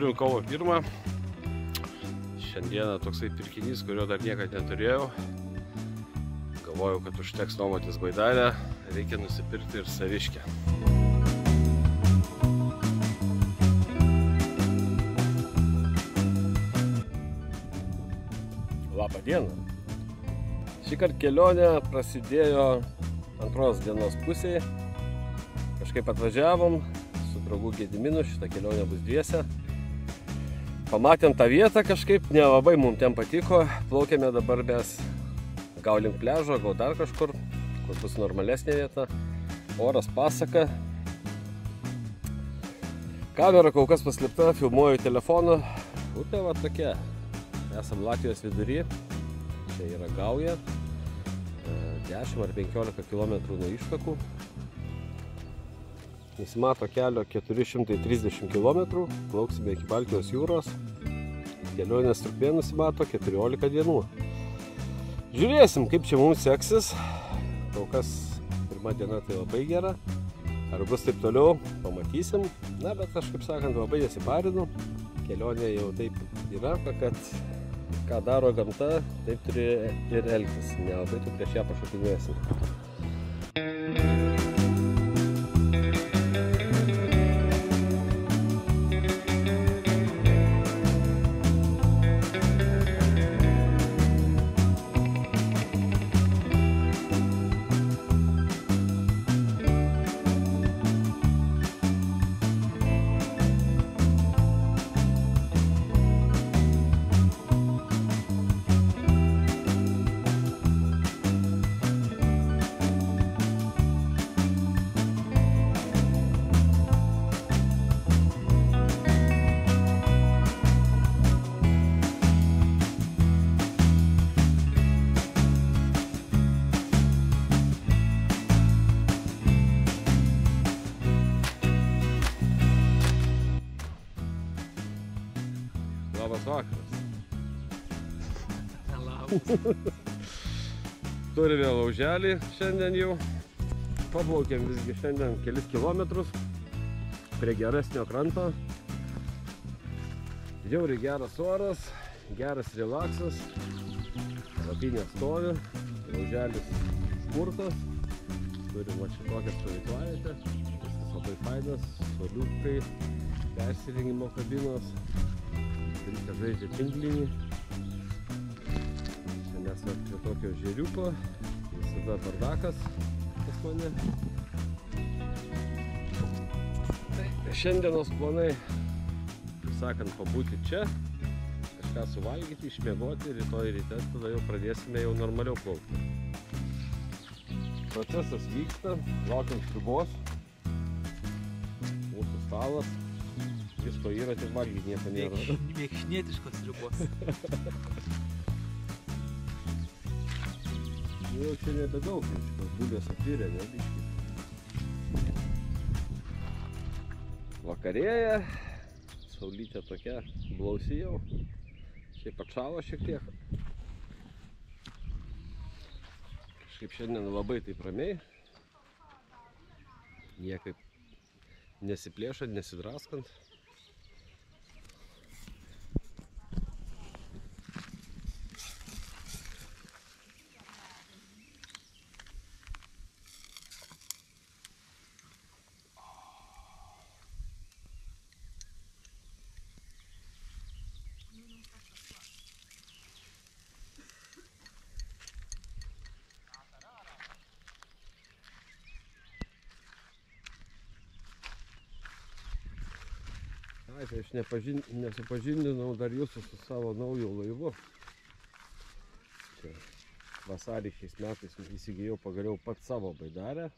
Turiu kovo 1. Šiandieną toksai pirkinys, kurio dar niekad neturėjau. Galvojau, kad užteks nuomotis baidarę, reikia nusipirkti ir saviškę. Labą dieną! Šįkart kelionė prasidėjo antros dienos pusėje. Kažkaip atvažiavom su draugu Gediminu, šitą kelionę bus dviese. Pamatėm tą vietą kažkaip, nelabai mums ten patiko. Plaukėme dabar mes gal link pliažo, gal dar kažkur, kur bus normalesnė vieta. Oras pasaka. Kamera kol kas paslėpta, filmuoju telefonu. Upė va tokia. Esam Latvijos vidury. Čia yra Gauja. 10 ar 15 km nuo ištakų. Nusimato kelio 430 km, plauksime iki Baltijos jūros. Kelionės trukmė nusimato 14 dienų. Žiūrėsim, kaip čia mums seksis. Kol kas pirma diena tai labai gera. Ar bus taip toliau, pamatysim. Na, bet aš, kaip sakant, labai nesiparinu. Kelionė jau taip yra, kad ką daro gamta, taip turi ir elgtis. Nelabai tu prieš ją pašokinėsim. Labas vakaras. Labas. Turime lauželį šiandien jau. Paplaukėm visgi šiandien kelis kilometrus prie geresnio kranto. Žiauriai geras oras, geras relaksas. Lapinė stovi, lauželis užkurtas. Turim va čia tokią stovyklavietę. Viskas labai fainas, suoliukai, persirengimo kabinos. Reikia žaidžia tinklinį. Čia mes prie tokio žėriuko. Visada bardakas pas mane. Šiandienos planai, kaip sakant, pabūti čia, kažką suvalgyti, išmiegoti, rytoj ryte tada jau pradėsime jau normaliau plaukti. Procesas vyksta, laukiam sriubos. Mūsų stalas. Visko yra, tik valgyti nieko nėra. Mėkšnietiškos sriubos. Jau čia nebedaug, šios bulvės atvyrė, ne biškį. Vakarėja, saulytė tokia, blausi jau. Šiaip atšalo šiek tiek. Kažkaip šiandien labai taip ramiai. Niekaip nesiplėšant, nesidraskant. Ai, tai aš nesupažindinau dar jūsų su savo nauju laivu. Čia vasarį šiais metais įsigijau pagaliau pats savo baidarę.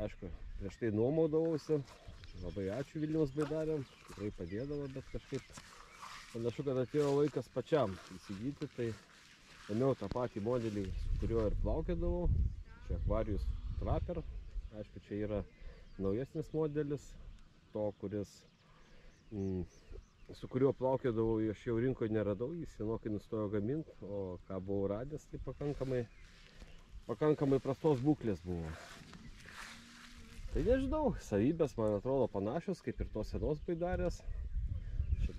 Aišku, prieš tai nuomaudavausi. Labai ačiū Vilniaus baidarėm, tikrai padėdavo, bet kažkaip panašu, kad atėjo laikas pačiam įsigyti. Tai ėmiau tą patį modelį, su kuriuo ir plaukėdavau. Čia Aquarius Trapper. Aišku, čia yra naujesnis modelis. To, kuris su kuriuo plaukėdavau, aš jau rinkoje neradau, jis senokai nustojo gaminti, o ką buvau radęs, tai pakankamai prastos būklės buvo. Tai nežinau, savybės man atrodo panašios, kaip ir tos senos baidarės.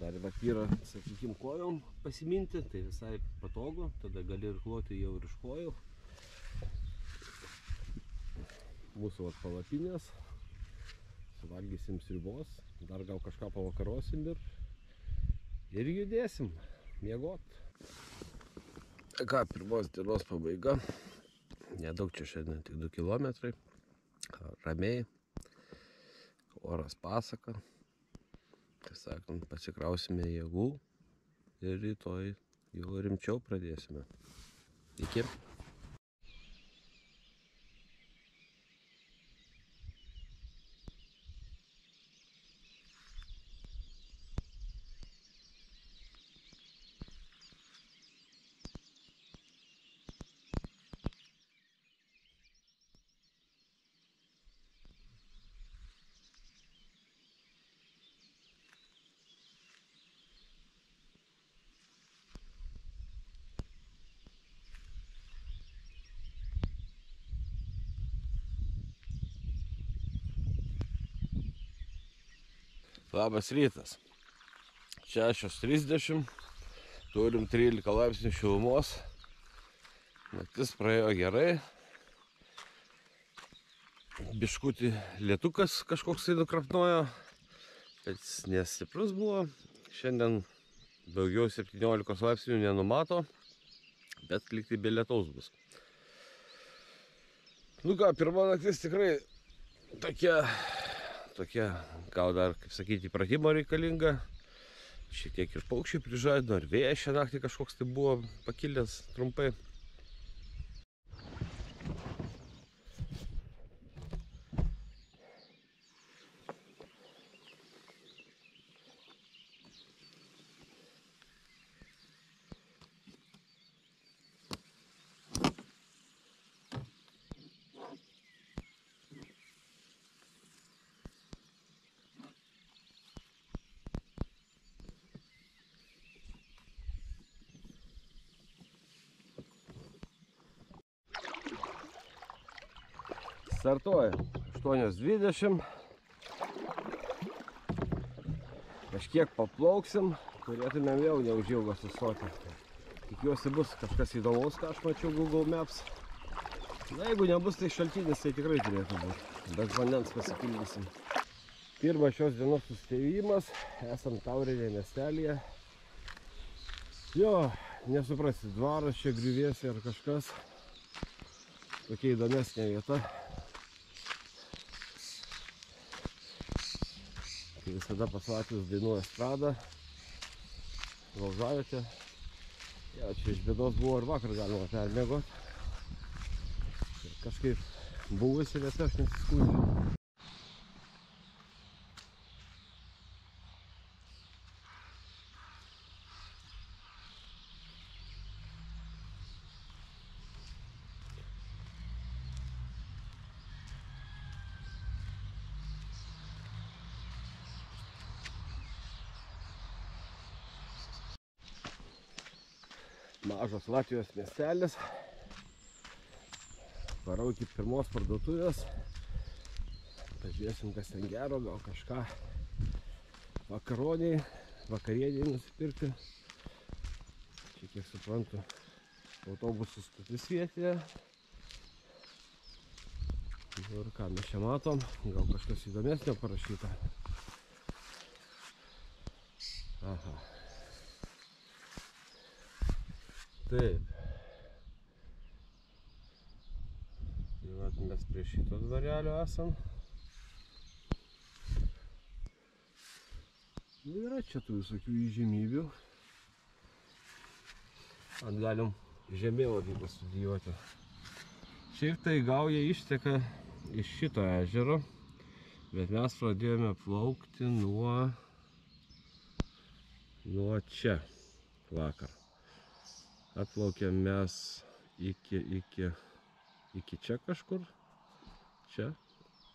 Dar vat yra, sakykim, kojom pasiminti, tai visai patogu, tada gali ir kloti jau ir iš kojų. Mūsų vat palapinės, suvalgysim sriubos, dar gal kažką pavakarosim ir judėsim miegot. Ką, pirmos dienos pabaiga, nedaug čia šiandien, tik 2 kilometrai, ramiai, oras pasaka. Tai sakant, pasikrausime jėgų ir rytoj jau rimčiau pradėsime. Iki. Labas rytas. 6:30, turim 13 laipsnių šilumos. Naktis praėjo gerai. Biškutį lietukas kažkoks tai nukrapnojo, bet nestiprus buvo. Šiandien daugiau 17 laipsnių nenumato, bet liktai be lietaus bus. Nu ką, pirma naktis tikrai tokia, gal dar, kaip sakyti, pratimo reikalinga. Šiek tiek ir paukščiai prižadino, ir vėjas šią naktį kažkoks tai buvo pakilęs trumpai. Startuoja 8:20. Kažkiek paplauksim, turėtumėm jau neužilgo sustoti. Tikiuosi bus kažkas įdomaus, ką aš mačiau Google Maps. Na, jeigu nebus, tai šaltinis tai tikrai turėtų būti. Bet vandens pasipildysim. Pirmas šios dienos sustėjimas. Esam Taurinėje miestelėje. Jo, nesuprasi, dvaras čia griuvėsi ar kažkas. Tokia įdomesnė vieta. Kai visada pas latvius dainuoja estradą, laužavietė. Ja, čia iš bėdos buvo ir vakar galima permiegot. Kažkaip buvusi vieta, aš nesiskundžiu. Mažas Latvijos miestelis. Varau iki pirmos parduotuvės. Pažiūrėsim, kas ten gero, gal kažką vakarieniai nusipirkti. Čia, kiek suprantu, autobusų stotis vietėje. Ir ką mes čia matom, gal kažkas įdomesnio parašyta. Aha. Taip. Tai vat mes prie šito dvarelio esam. Yra čia tų visokių įžymybių. Galim žemėlapį pastudijuoti. Šiaip tai Gauja išteka iš šito ežero, bet mes pradėjome plaukti nuo čia vakar. Atplaukėm mes iki čia kažkur, čia,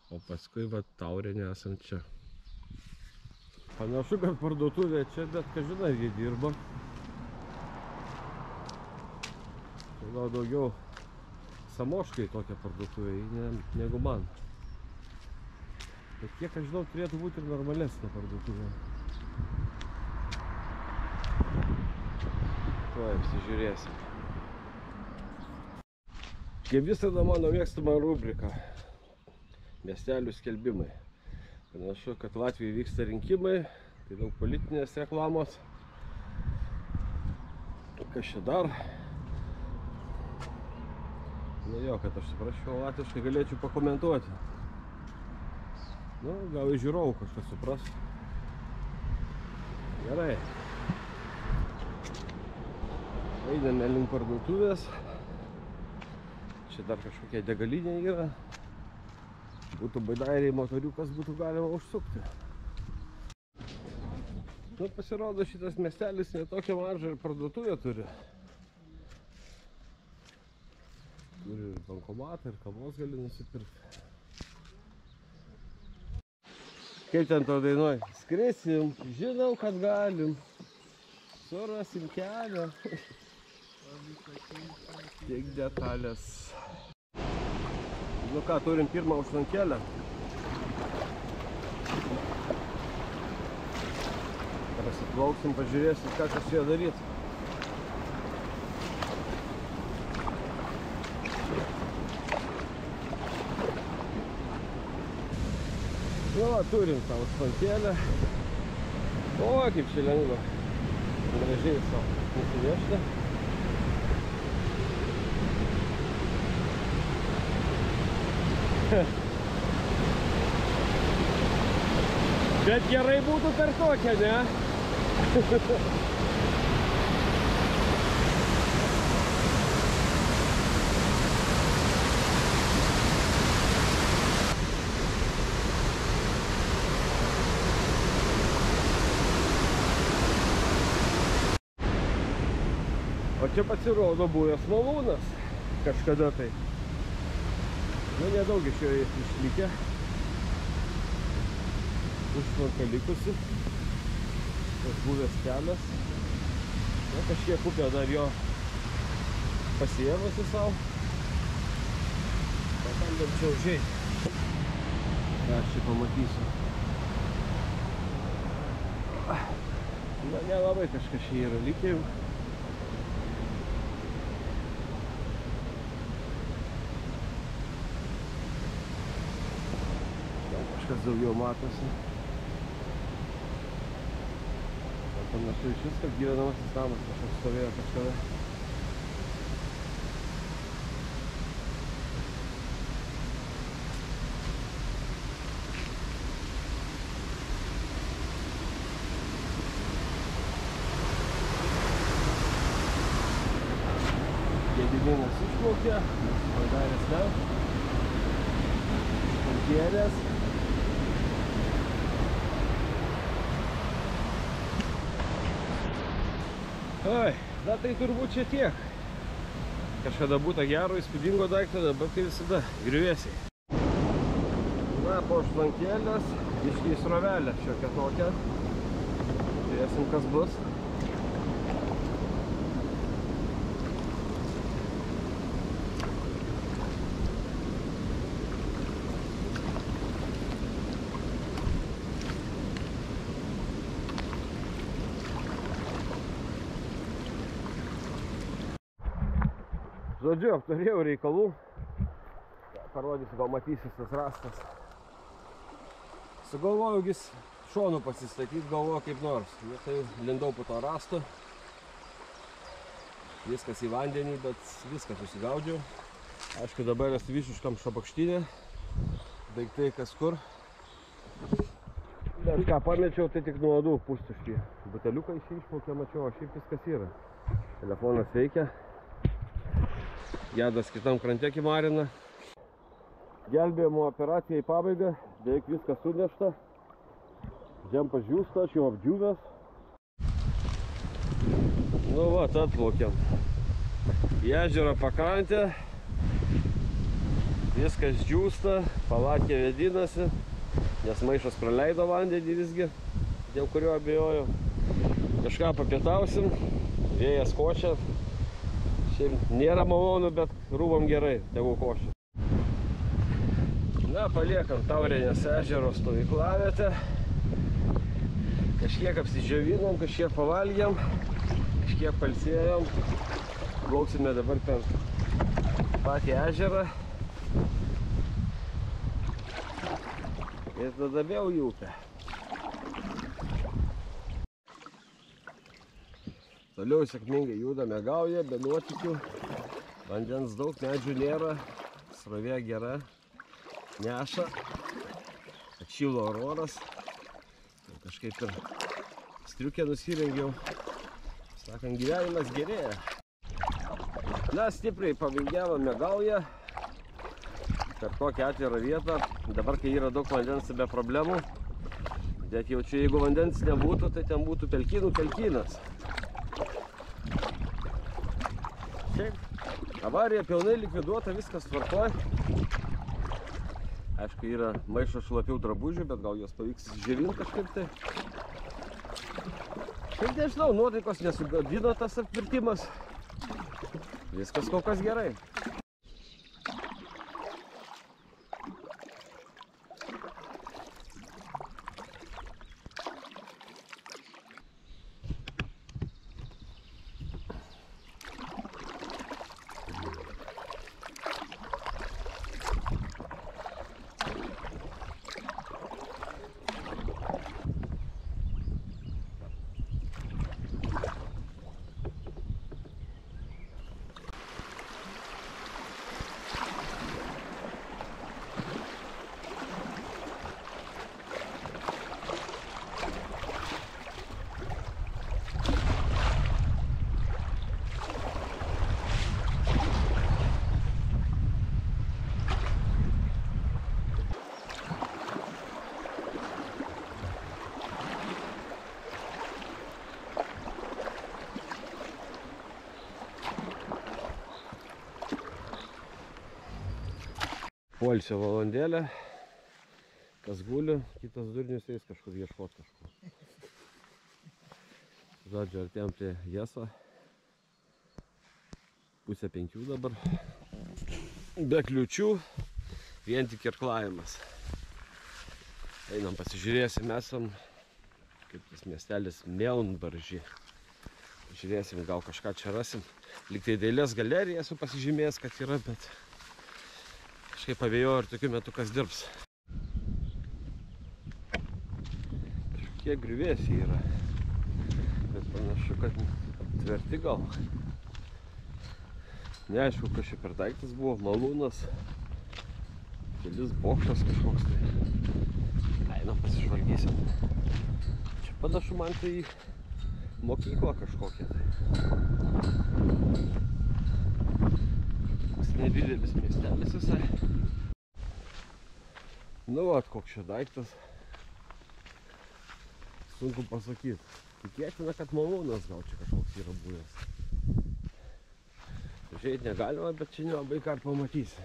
o paskui va Taurinė esam čia. Panašu, kad parduotuvė čia, bet kažina jie dirba. Čia gal daugiau Samoškai tokia parduotuvė negu man. Bet kiek aš žinau, turėtų būti ir normalesnė parduotuvė. tuoj apsižiūrėsim. Kaip visada mano mėgstama rubrika – miestelių skelbimai. Panašu, kad Latvijoje vyksta rinkimai, tai daug politinės reklamos. Kas čia dar? Nu jo, kad aš suprasčiau latviškai, galėčiau pakomentuoti. Nu, gal iš žiūrovų kažkas supras. Gerai. Einame link parduotuvės. Čia dar kažkokia degalinė yra. Būtų baidairiai motoriukas, būtų galima užsukti. Nu, pasirodo, šitas miestelis netokia maža ir parduotuvė turi. Turi ir bankomatą, ir kavos gali nusipirkti. Kaip ten to dainuoja? Skrisim, žinau, kad galim. Surasim kelią. Tiek detalės. Nu ką, turim pirmą užtvankėlę. Prasiplauksim, pažiūrėsim, ką čia su ja daryti. Nu va, turim tą užtvankėlę. O, kaip čia lengva. Gražiai savo nusinešti. Bet gerai būtų per tokią, ne? O čia pasirodo buvęs malūnas kažkada tai. Nu, nedaug iš jo išlikę. Užtvanka likusi. Tas buvęs kelias. Na, kažkiek upė dar jo pasiėmusi savo. Pakandam čia užėjti. Aš čia pamatysiu. Na, nelabai kažkas čia yra likę jau. Kažkas daugiau matosi. Panašu iš vis, kad gyvenamasis namas kažkas stovėjo kažkada. Gediminas išplaukė, Baidaris ten. Užtvankėlės. Oi, na tai turbūt čia tiek. Kažkada būta gero, įspūdingo daikto, dabar tai visada griuvėsiai. Na, po užtvankėlės, iškiai srovelė šiokia tokia. Žiūrėsim, kas bus. Žodžiu, apturėjau reikalų. Parodysiu, gal matysis tas rastas. Sugalvojau gis šonų pasistatyti, galvoju kaip nors. Nu, tai lindau po to rasto. Viskas į vandenį, bet viską susigaudžiau. Aišku, dabar esu visiškam šabakštinė. Daiktai kas kur. Bet ką pamečiau, tai tik nuodų pustuštį. Buteliuką išplaukė, mačiau, o šiaip viskas yra. Telefonas veikia. Gedas kitam krante kimarina. Gelbėjimo operacija į pabaigą. Beveik viskas sunešta. Džempas džiūsta, aš jau apdžiūvęs. Nu va, atplaukėm. Į ežero pakrantę. Viskas džiūsta, palakė vėdinasi. Nes maišas praleido vandenį visgi, dėl kurio abejojau. Kažką papietausim. Vėjas košia. Šiaip nėra malonu, bet rūbam gerai, tegu košia. Na, paliekam Taurenės ežero stovyklavietę. Kažkiek apsidžiovinom, kažkiek pavalgėm. kažkiek palsėjom. Plauksime dabar per patį ežerą. Ir tada vėl į upę. Toliau sėkmingai judame Gaują, be nuotykių. Vandens daug, medžių nėra, srovė gera, neša, atšilo oras. Kažkaip ir striukę nusirengiau. Sakant, gyvenimas gerėja. Na, stipriai pavingiavome Gaują per tokią atvirą vietą. Dabar, kai yra daug vandens, be problemų. Bet jau čia, jeigu vandens nebūtų, tai ten būtų pelkynų pelkynas. Šiaip, avarija pilnai likviduota, viskas tvarkoj. Aišku, yra maišo šlapių drabužių, bet gal jos pavyks išdžiovinti kažkaip tai. Šiaip nežinau, nuotaikos nesugadino tas apvirtimas. Viskas kol kas gerai. Poilsio valandėlė, kas guli, kitas durnius eis kažkur ieškoti kažko. Žodžiu, artėjom prie Jeso. 4:30 dabar. Be kliūčių, vien tik irklavimas. Einam pasižiūrėsim, esam, kaip tas miestelis Mėlnbarži. Žiūrėsim, gal kažką čia rasim. Liktai dailės galerija esu pasižymėjęs, kad yra, bet kažkaip abejoju, ar tokiu metu kas dirbs. Kažkokie griuvėsiai yra. Bet panašu, kad tvirti gal. Neaišku, kas čia per daiktas buvo. Malūnas. Kelis bokštas kažkoks tai. Einam pasižvalgysim. Čia panašu man tai mokykla kažkokia tai. Nedidelis miestelis visai. Nu vat, koks čia daiktas. Sunku pasakyti. Tikėtina, kad malūnas gal čia kažkoks yra buvęs. Žiūrėti negalima, bet čia nelabai ką pamatysi.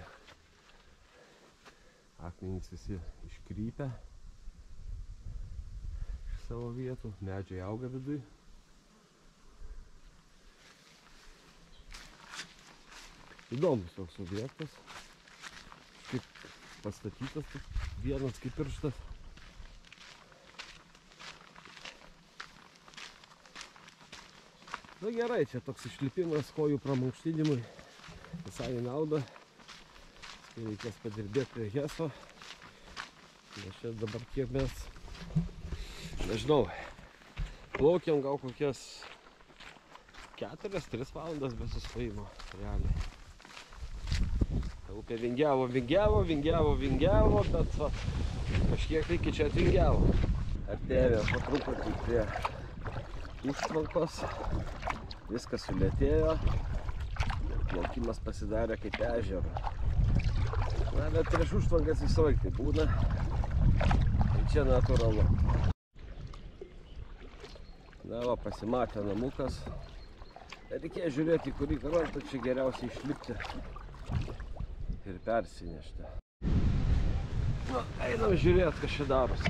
Akmenys visi iškrypę iš savo vietų. Medžiai auga viduj. Įdomus toks objektas. Kaip pastatytas, vienas kaip pirštas. Na gerai, čia toks išlipimas kojų pramankštinimui. Visai į naudą. Kai reikės padirbėti prie Jeso. Nes čia dabar kiek mes, nežinau, plaukiam gal kokias 4-3 valandas be sustojimo. Realiai. Upė vingiavo, bet va, kažkiek iki čia atvingiavo. Artėjome po truputį prie užtvankos, viskas sulėtėjo, plaukimas pasidarė kaip ežero. Na, bet prieš užtvankas visą laiką tai būna, tai čia natūralu. Na va, pasimatė namukas, reikėjo žiūrėti, kurį karantą čia geriausiai išlipti ir persinešti. Na, einam žiūrėti, kas čia darosi.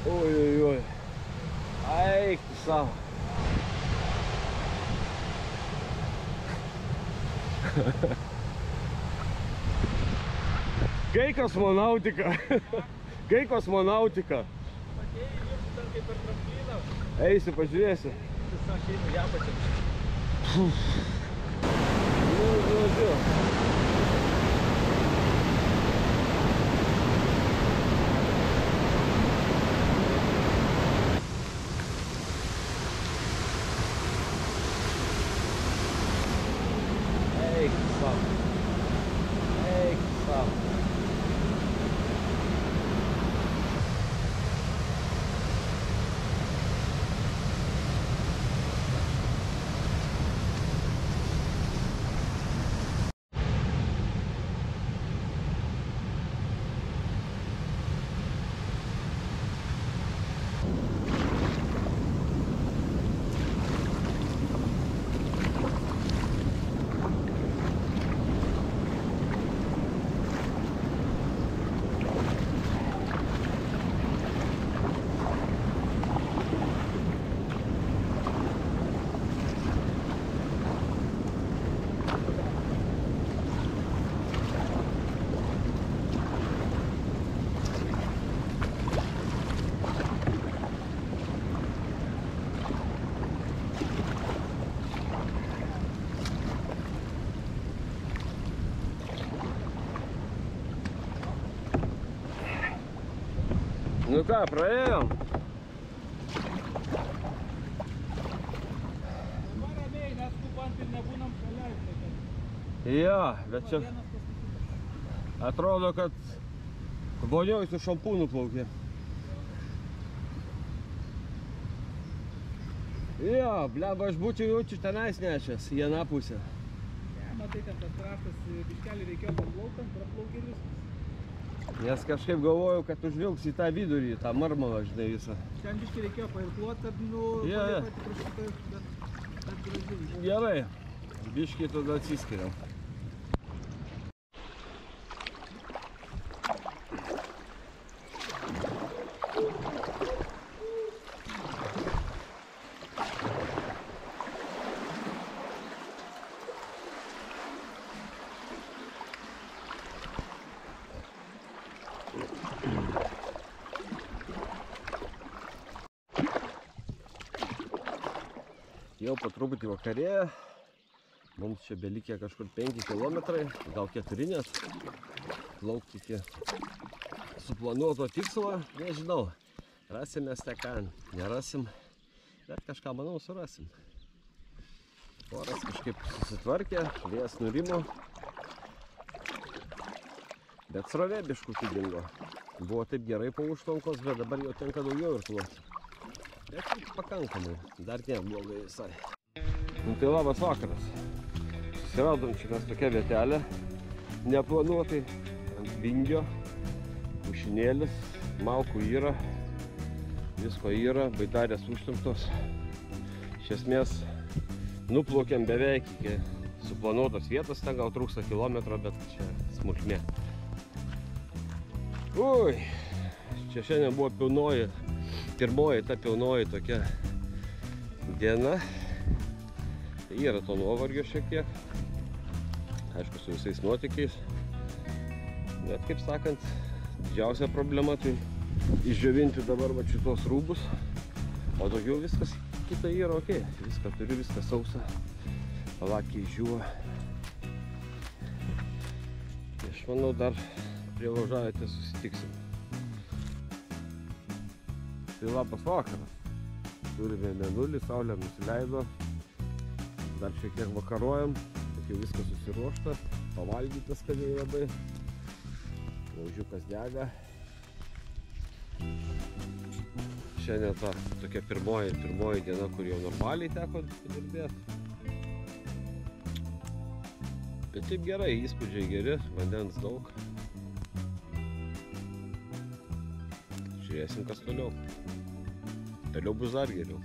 Oi. Eik tu savo. Kai kosmonautika. Kai kosmonautika. Pakėjai viršų dar kaip per trampliną. Eisiu, pažiūrėsiu. Visa šeima ją pačiam. Nu, žodžiu. Eik savo. Eik savo. Nu ką, praėjom? Dabar ramiai, neskubant ir nebūnam šalia. Jo, bet čia atrodo, kad vonioj su šampūnu plaukė. Jo, bleba, aš būčiau jaučiu tenais nešęs, į aną pusę. Matai, ten tas kraštas biškelį reikėjo paplaukt, praplaukė ir viskas. Nes kažkaip galvojau, kad užvilks į tą vidurį, tą marmalą, žinai, visą. Ten biškį reikėjo pairkluot, kad, nu, Jo, jo. pati prašytai, bet gražiai. Gerai, biškį tada atsiskiriau. Jau po truputį vakarėja, mums čia belikė kažkur 5 kilometrai, gal 4 net, plaukti iki suplanuoto tikslo, nežinau, rasim mes tą ką, nerasim, bet kažką manau surasim. Oras kažkaip susitvarkė, vėjas nurimo, bet srovė biškutį dingo. Buvo taip gerai po užtvankos, bet dabar jau tenka daugiau irkluoti. Bet pakankamai, dar ne blogai visai. Nu tai labas vakaras. Susiradom čia mes tokią vietelę, neplanuotai, ant vingio, pušinėlis, malkų yra, visko yra, baidarės užtemptos. Iš esmės nuplaukėm beveik iki suplanuotos vietos, ten gal trūksta kilometro, bet čia smulkmė. Ui, čia šiandien buvo pirmoji ta pilnoji tokia diena. Yra to nuovargio šiek tiek, aišku, su visais nuotykiais, bet kaip sakant, didžiausia problema tai išdžiovinti dabar va šitos rūbus, o daugiau viskas kita yra ok, viską turiu, viską sausa, palakiai žiūva. Aš manau, dar prie laužavietės susitiksim. Tai labas vakaras. Turime mėnulį, saulė nusileido. Dar šiek tiek vakaruojam, bet jau viskas susiruošta. Pavalgyti skaniai labai. Laužiukas dega. Šiandien ta tokia pirmoji diena, kur jau normaliai teko padirbėti. Bet taip gerai, įspūdžiai geri, vandens daug. Žiūrėsim, kas toliau. Toliau bus dar geriau.